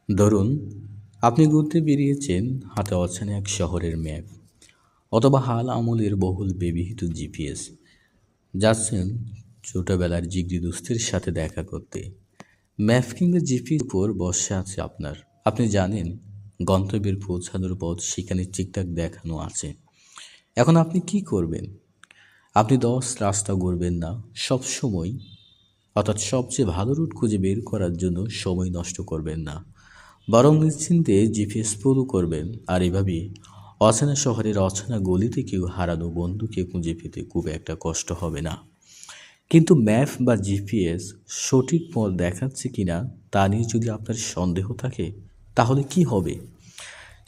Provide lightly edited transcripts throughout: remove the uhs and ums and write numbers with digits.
ধরুন, আপনি ঘুরতে বেরিয়েছেন, হাতে অচেনা এক শহরের ম্যাপ অথবা হাল আমলের বহুল ব্যবহৃত জিপিএস। যাচ্ছেন ছোটবেলার জিগরি দোস্তের সাথে দেখা করতে। ম্যাপ কিংবা জিপিএস উপর বসে আছে আপনার। আপনি জানেন গন্তব্যের পৌঁছানোর পথ সেখানে ঠিকঠাক দেখানো আছে। এখন আপনি কি করবেন? আপনি 10 রাস্তা ঘুরবেন না সব সময়, অর্থাৎ সবচেয়ে ভালো রুট খুঁজে বের করার জন্য সময় নষ্ট করবেন না, বরং নিশ্চিন্তে জিপিএস ফলো করবেন। আর এভাবে অচেনা শহরের অচেনা গলিতে কেউ হারানো বন্ধুকে খুঁজে পেতে খুব একটা কষ্ট হবে না। কিন্তু ম্যাপ বা জিপিএস সঠিক পথ দেখাচ্ছে কিনা তা নিয়ে যদি আপনার সন্দেহ থাকে, তাহলে কি হবে?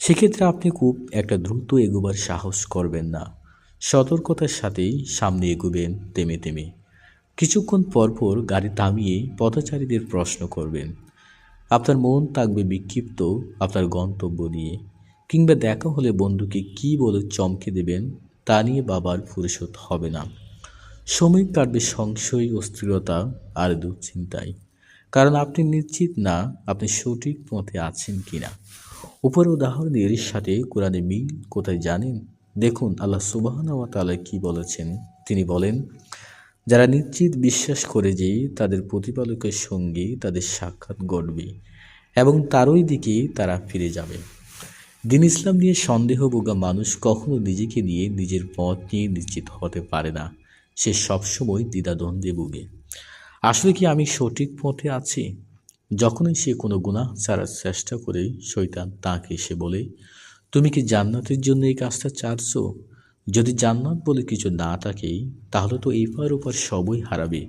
সেক্ষেত্রে আপনি খুব একটা দ্রুত এগোবার সাহস করবেন না। সতর্কতার সাথেই সামনে এগোবেন থেমে থেমে। কিছুক্ষণ পরপর গাড়ি থামিয়ে পথচারীদের প্রশ্ন করবেন। আপনার মন থাকবে বিক্ষিপ্ত আপনার গন্তব্য নিয়ে, কিংবা দেখা হলে বন্ধুকে কী বলে চমকে দেবেন তা নিয়ে বাবার ফুরসত হবে না। সময় কাটবে সংশয়, অস্থিরতা আর দুশ্চিন্তায়, কারণ আপনি নিশ্চিত না আপনি সঠিক পথে আছেন কিনা। উপরের উদাহরণের সাথে কোরআনে মিল কোথায় জানেন? দেখুন আল্লাহ সুবহানাহু ওয়া তাআলা কি বলেছেন। তিনি বলেন, যারা নিশ্চিত বিশ্বাস করে যে তাদের প্রতিপালকের সঙ্গে তাদের সাক্ষাৎ ঘটবে এবং তারই দিকে তারা ফিরে যাবে। দিন ইসলাম নিয়ে সন্দেহবোগা মানুষ কখনো নিজেকে নিয়ে, নিজের পথ নিয়ে নিশ্চিত হতে পারে না। সে সবসময় দ্বিধাদ্বন্দ্বে ভোগে। আসলে কি আমি সঠিক পথে আছি? যখনই সে কোনো গুনাহ ছাড়ার চেষ্টা করে, শয়তান তাকে এসে বলে, তুমি কি জান্নাতের জন্য এই কাজটা চাচ্ছো? যদি জান্নাত বলে কিছু না থাকে, তাহলে তো এপার ওপার সবই হারাবে।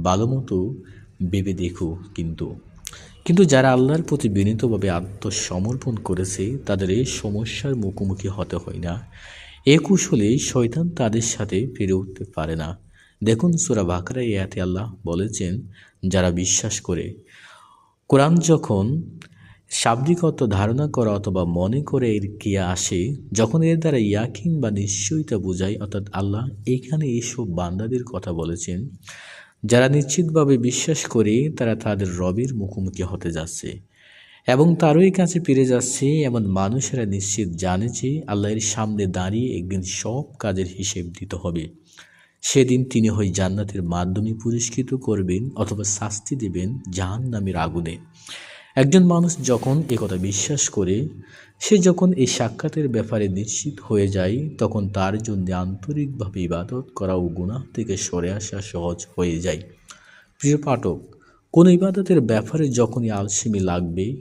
ভালো মতো ভেবে দেখো। কিন্তু কিন্তু যারা আল্লাহর প্রতি বিনীতভাবে আত্মসমর্পণ করেছে, তাদের এই সমস্যার মুখোমুখি হতে হয় না। এ কুশলে শয়তান তাদের সাথে পেরে উঠতে পারে না। দেখুন সূরা বাকারা আয়াতে আল্লাহ বলেছেন, যারা বিশ্বাস করে। কোরআন যখন শাব্দিক অর্থ ধারণা করা অথবা মনে করে এর ক্রিয়া আসে, যখন এর দ্বারা ইয়াকিন বা নিশ্চয়তা বোঝায়, অর্থাৎ আল্লাহ এইখানে এইসব বান্দাদের কথা বলেছেন যারা নিশ্চিতভাবে বিশ্বাস করে তারা তাদের রবের মুখোমুখি হতে যাচ্ছে এবং তারই কাছে ফিরে যাচ্ছে। এমন মানুষেরা নিশ্চিত জানে যে আল্লাহর সামনে দাঁড়িয়ে একদিন সব কাজের হিসেব দিতে হবে। সেদিন তিনি হয় জান্নাতের মাধ্যমে পুরস্কৃত করবেন অথবা শাস্তি দেবেন জাহান্নামের আগুনে। একজন মানুষ যখন একথা বিশ্বাস করে, সে যখন এই সাক্ষাতের ব্যাপারে নিশ্চিত হয়ে যায়, তখন তার জন্য আন্তরিকভাবে ইবাদত করা ও গুনাহ থেকে সরে আসা সহজ হয়ে যায়। প্রিয় পাঠক, কোন ইবাদতের ব্যাপারে যখনই আলসেমি লাগবে